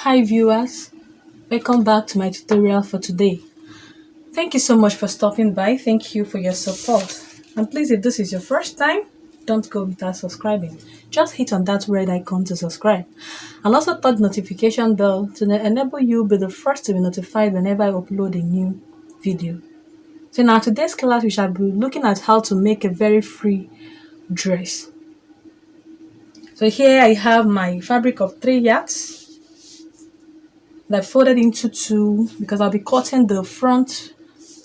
Hi viewers, welcome back to my tutorial for today. Thank you so much for stopping by. Thank you for your support. And please, if this is your first time, don't go without subscribing. Just hit on that red icon to subscribe. And also touch the notification bell to enable you be the first to be notified whenever I upload a new video. So now today's class we shall be looking at how to make a very free dress. So here I have my fabric of 3 yards that I folded into 2 because I'll be cutting the front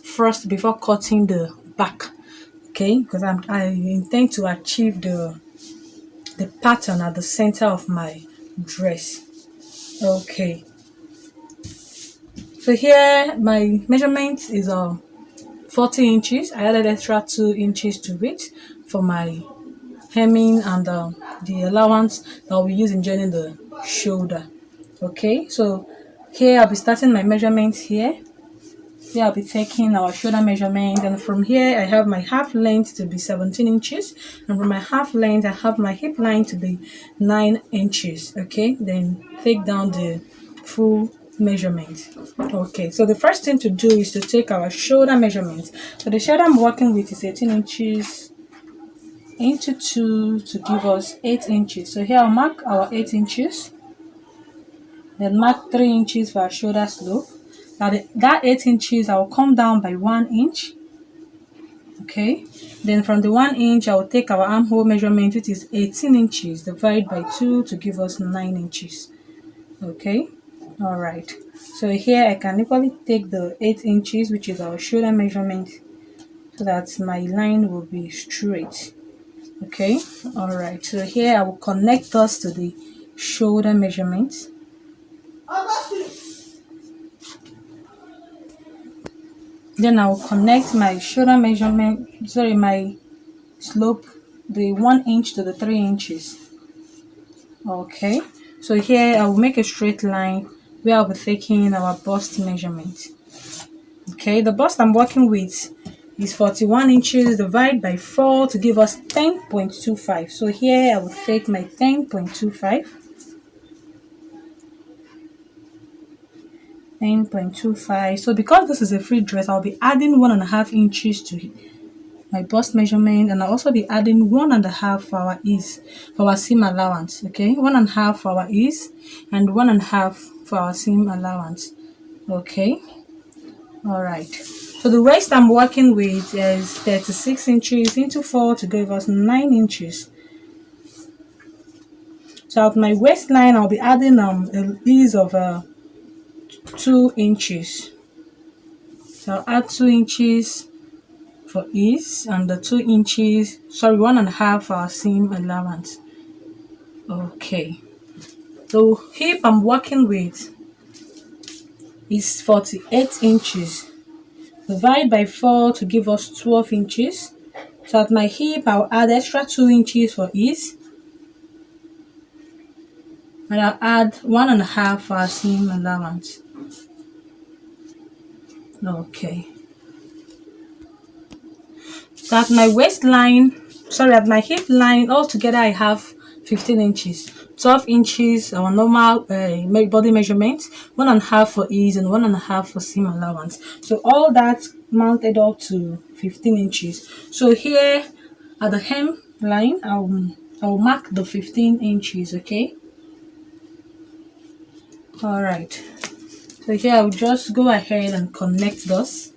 first before cutting the back. Okay, because I intend to achieve the pattern at the center of my dress. Okay, so here my measurement is 40 inches. I added extra 2 inches to it for my hemming and the allowance that I'll be using joining the shoulder. Okay, so here I'll be starting my measurements here. Here I'll be taking our shoulder measurement, and from here I have my half length to be 17 inches, and from my half length I have my hip line to be 9 inches. Okay, then take down the full measurement. Okay, so the first thing to do is to take our shoulder measurement. So the shoulder I'm working with is 18 inches into 2 to give us 8 inches. So here I'll mark our 8 inches, then mark 3 inches for our shoulder slope. Now that 8 inches I will come down by 1 inch. Okay, then from the 1 inch I will take our armhole measurement, which is 18 inches, divide by 2 to give us 9 inches. Okay, all right, so here I can equally take the 8 inches, which is our shoulder measurement, so that my line will be straight. Okay, all right, so here I will connect us to the shoulder measurement. Then I will connect my shoulder measurement, my slope, the 1 inch to the 3 inches. Okay, so here I will make a straight line where I'll be taking our bust measurement. Okay, the bust I'm working with is 41 inches divided by 4 to give us 10.25. So here I will take my 10.25. 10.25. So because this is a free dress, I'll be adding 1.5 inches to my bust measurement, and I'll also be adding 1.5 for our ease, for our seam allowance. Okay, 1.5 for our ease and 1.5 for our seam allowance. Okay, all right. So the waist I'm working with is 36 inches into 4 to give us 9 inches. So at my waistline, I'll be adding an ease of 2 inches. So I'll add 2 inches for ease and the 2 inches, 1.5 for our seam allowance. Okay, the hip I'm working with is 48 inches. Divide by 4 to give us 12 inches. So at my hip, I'll add extra 2 inches for ease, and I'll add 1.5 for our seam allowance. Okay. So at my waistline, at my hip line, altogether I have 15 inches. 12 inches our normal body measurement, 1.5 for ease and 1.5 for seam allowance. So all that mounted up to 15 inches. So here at the hem line, I'll mark the 15 inches. Okay. All right. So here I'll just go ahead and connect those.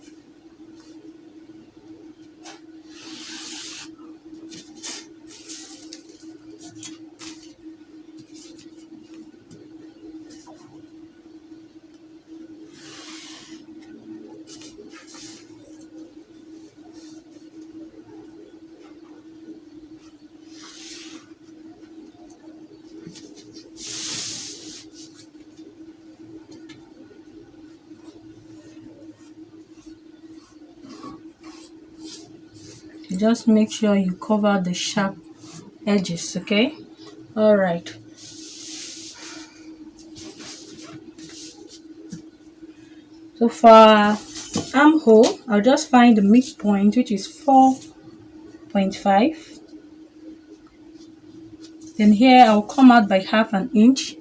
Just make sure you cover the sharp edges. Okay, all right. So for armhole, I'll just find the midpoint, which is 4.5. Then here I'll come out by 1/2 inch.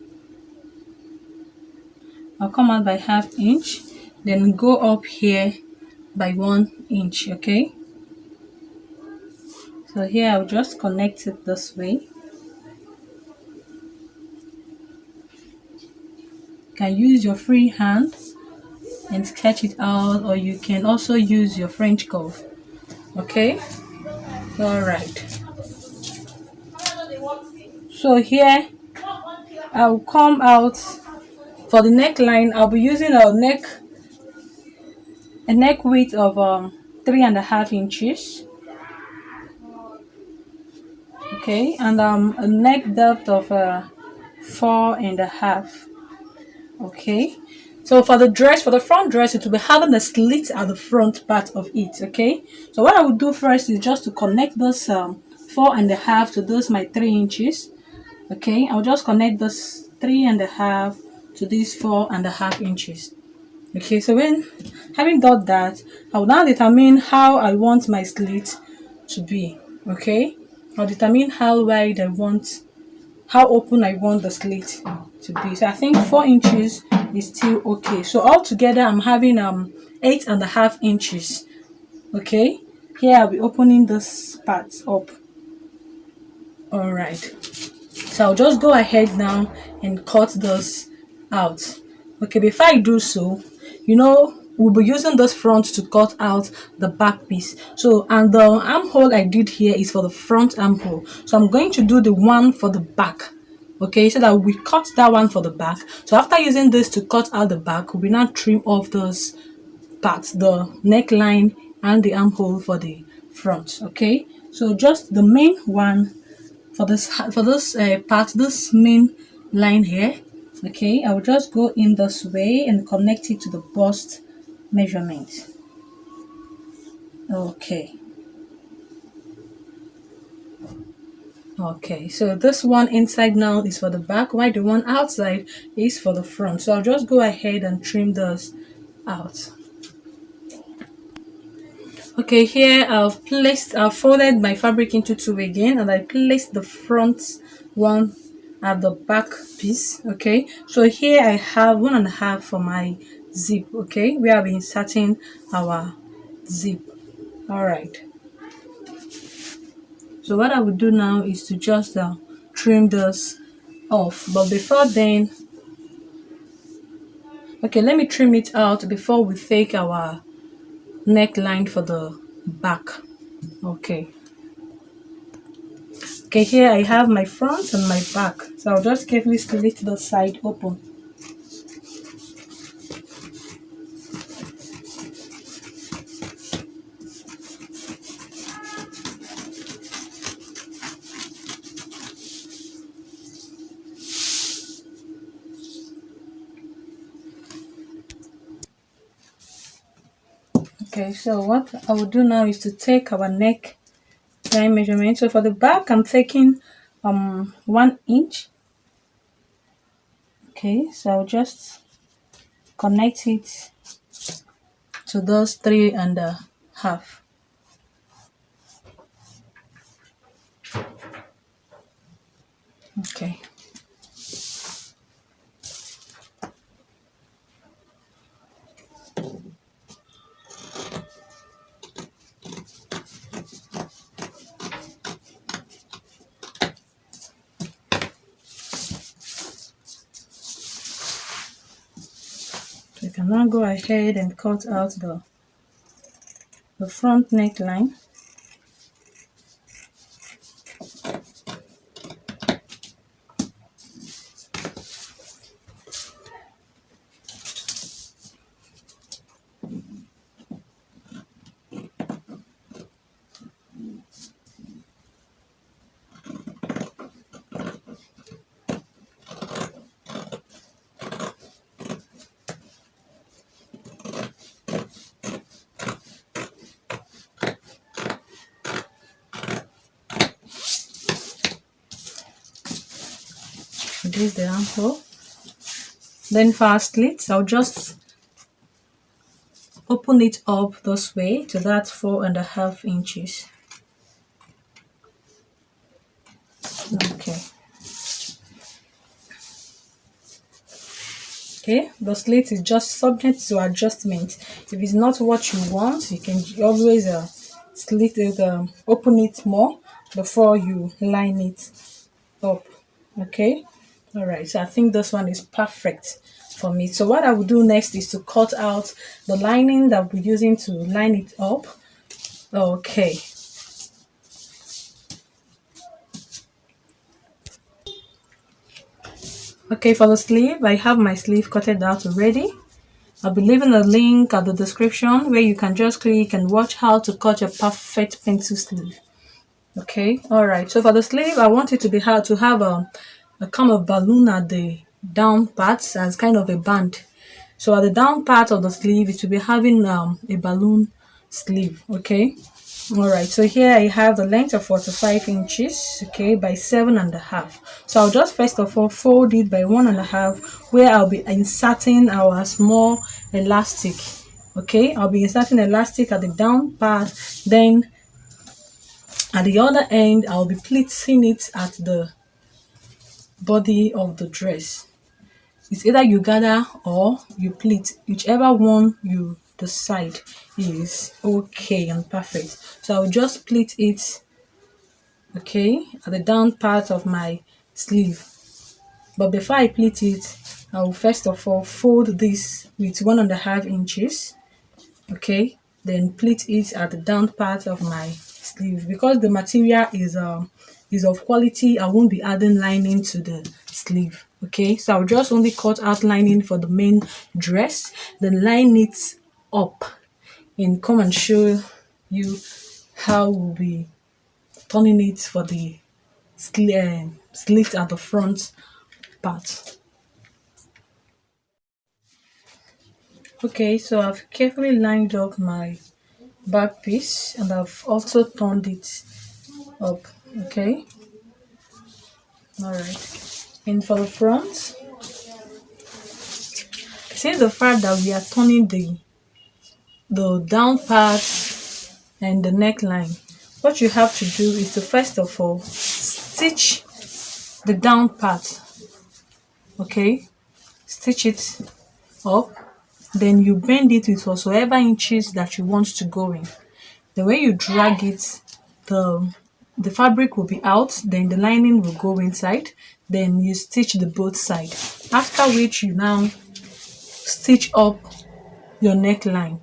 I'll come out by 1/2 inch, then go up here by 1 inch. Okay, so here I'll just connect it this way. You can use your free hand and sketch it out, or you can also use your French curve. Okay, all right. So here I'll come out for the neckline. I'll be using a neck width of 3.5 inches. Okay, and a neck depth of 4.5. Okay, so for the front dress, it will be having a slit at the front part of it. Okay, so what I will do first is just to connect this 4.5 to this my 3 inches. Okay, I'll just connect this 3.5 to these 4.5 inches. Okay, so when having done that, I will now determine how I want my slit to be. Okay, I'll determine how open I want the slit to be. So I think 4 inches is still okay. So altogether I'm having 8.5 inches. Okay, here I'll be opening this part up. All right, so I'll just go ahead now and cut this out. Okay, before I do so, we'll be using this front to cut out the back piece. So, and the armhole I did here is for the front armhole. So I'm going to do the one for the back. Okay, so that we cut that one for the back. So after using this to cut out the back, we now trim off those parts, the neckline and the armhole for the front. Okay, so just the main one for this part, this main line here. Okay, I will just go in this way and connect it to the bust measurement. Okay, so this one inside now is for the back, while the one outside is for the front. So I'll just go ahead and trim those out. Okay, here I've folded my fabric into two again, and I placed the front one at the back piece. Okay, so here I have 1.5 for my zip. Okay, we have inserting our zip. All right, so what I will do now is to just trim this off, but before then, okay, let me trim it out before we take our neckline for the back. Okay, here I have my front and my back, so I'll just carefully slit the side open. Okay, so what I will do now is to take our neck line measurement. So for the back, I'm taking 1 inch. Okay, so I'll just connect it to those 3.5. Okay. So you can now go ahead and cut out the front neckline. This is the armhole. Then for our slits, I'll just open it up this way to that 4.5 inches. Okay. Okay, the slit is just subject to adjustment. If it's not what you want, you can always slit it, open it more before you line it up. Okay, all right. So I think this one is perfect for me. So what I will do next is to cut out the lining that we're using to line it up. Okay. Okay, for the sleeve, I have my sleeve cutted out already. I'll be leaving a link at the description where you can just click and watch how to cut a perfect pencil sleeve. Okay, all right. So for the sleeve, I want it to be hard to have a kind of balloon at the down parts as kind of a band. So at the down part of the sleeve, it will be having a balloon sleeve. Okay, all right. So here I have the length of 45 inches. Okay, by 7.5. So I'll just first of all fold it by 1.5, where I'll be inserting our small elastic. Okay, I'll be inserting elastic at the down part, then at the other end I'll be pleating it at the body of the dress. It's either you gather or you pleat, whichever one you decide is okay and perfect. So I'll just pleat it, okay, at the down part of my sleeve. But before I pleat it, I will first of all fold this with 1.5 inches, okay, then pleat it at the down part of my sleeve. Because the material is of quality, I won't be adding lining to the sleeve. Okay, so I'll just only cut out lining for the main dress, then line it up and come and show you how we'll be turning it for the slit at the front part. Okay, so I've carefully lined up my back piece and I've also turned it up. Okay, all right. And for the front, since the fact that we are turning the down part and the neckline, what you have to do is to first of all stitch the down part. Okay, stitch it up, then you bend it with whatsoever inches that you want to go in. Then when you drag it, the fabric will be out, then the lining will go inside, then you stitch the both side, after which you now stitch up your neckline.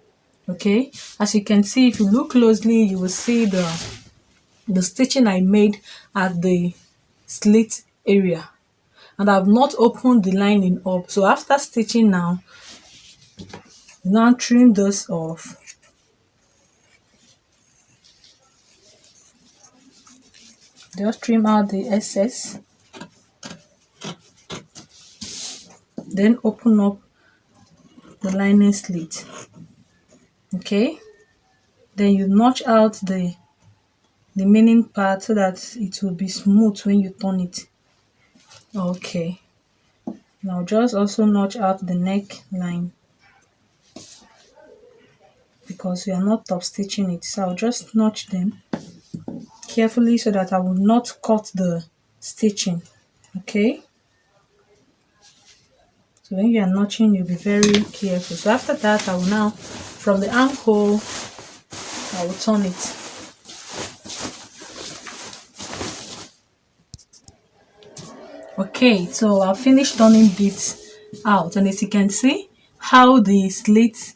Okay, as you can see, if you look closely, you will see the stitching I made at the slit area, and I've not opened the lining up. So after stitching now trim this off. Just trim out the excess, then open up the lining slit. Okay, then you notch out the remaining part so that it will be smooth when you turn it. Okay, now just also notch out the neckline because we are not top stitching it, so I'll just notch them carefully so that I will not cut the stitching. Okay, so when you are notching, you'll be very careful. So after that, I will now, from the armhole, I will turn it. Okay, so I've finished turning bits out, and as you can see how the slit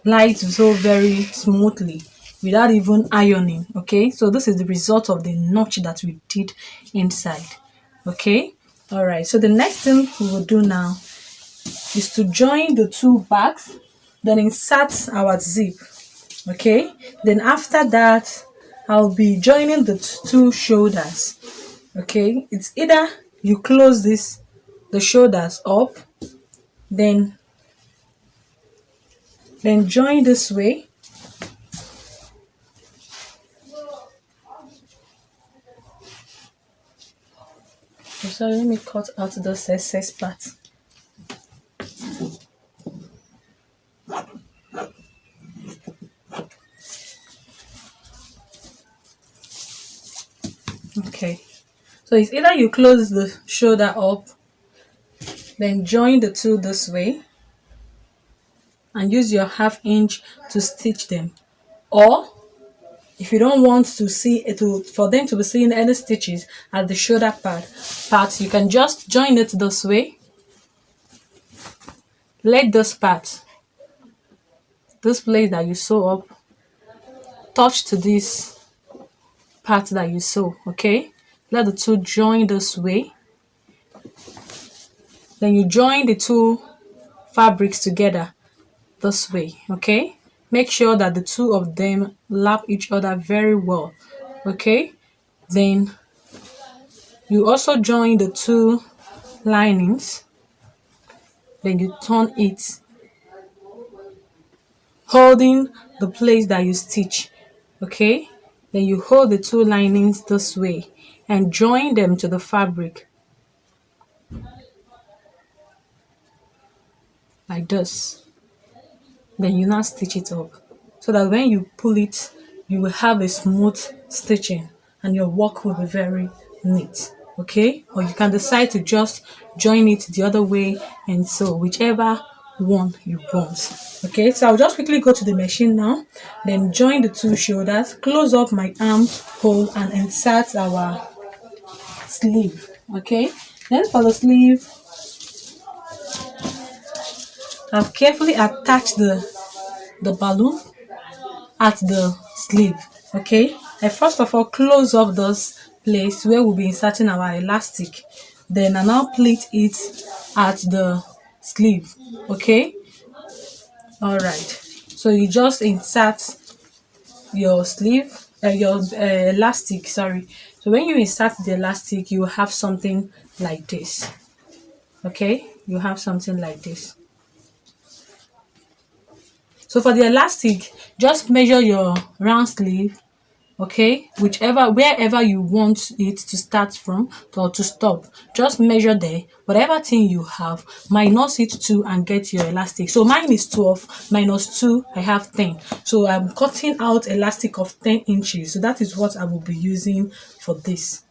lies so very smoothly without even ironing. Okay, so this is the result of the notch that we did inside. Okay, all right, so the next thing we will do now is to join the two bags, then insert our zip. Okay, then after that I'll be joining the two shoulders. Okay, it's either you close the shoulders up, then join this way, sorry, let me cut out this excess part. Okay, so it's either you close the shoulder up Then join the two this way and use your 1/2 inch to stitch them. Or if you don't want to see it for them to be seeing any stitches at the shoulder part, you can just join it this way. Let this part, this place that you sew up, touch to this part that you sew. Okay, let the two join this way. Then you join the two fabrics together this way. Okay, make sure that the two of them lap each other very well. Okay, then you also join the two linings. Then you turn it, holding the place that you stitch. Okay, then you hold the two linings this way and join them to the fabric like this. Then you now stitch it up so that when you pull it, you will have a smooth stitching and your work will be very neat. Okay, or you can decide to just join it the other way, and so whichever one you want. Okay, so I'll just quickly go to the machine now, then join the two shoulders, close up my arm hole and insert our sleeve. Okay, then for the sleeve, I've carefully attached the balloon at the sleeve. Okay, I first of all close up this place where we'll be inserting our elastic, then I now pleat it at the sleeve. Okay, all right, so you just insert your sleeve, your elastic, sorry. So when you insert the elastic, you will have something like this. Okay, you have something like this. So for the elastic, just measure your round sleeve, okay, wherever you want it to start from or to stop. Just measure there, whatever thing you have, minus it 2 and get your elastic. So mine is 12 minus 2, I have 10. So I'm cutting out elastic of 10 inches. So that is what I will be using for this.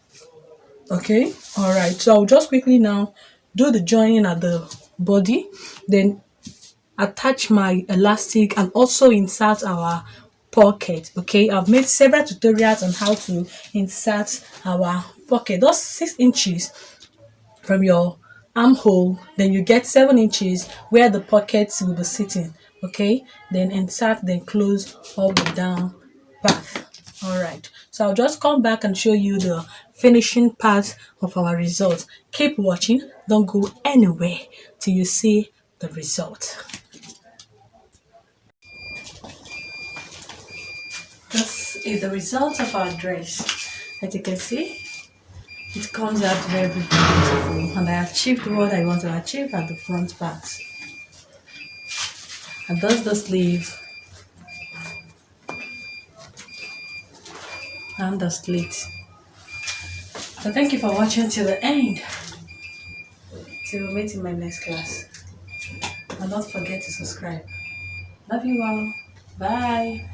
Okay, all right, so I'll just quickly now do the joining at the body, then attach my elastic and also insert our pocket. Okay, I've made several tutorials on how to insert our pocket. Those 6 inches from your armhole, then you get 7 inches where the pockets will be sitting. Okay, then insert, then close all the down path. All right, so I'll just come back and show you the finishing part of our result. Keep watching, don't go anywhere till you see the result. This is the result of our dress. As you can see, it comes out very beautiful, and I achieved what I want to achieve at the front part. And that's the sleeve and the slit. So thank you for watching till the end. Till we meet in my next class. And don't forget to subscribe. Love you all. Bye.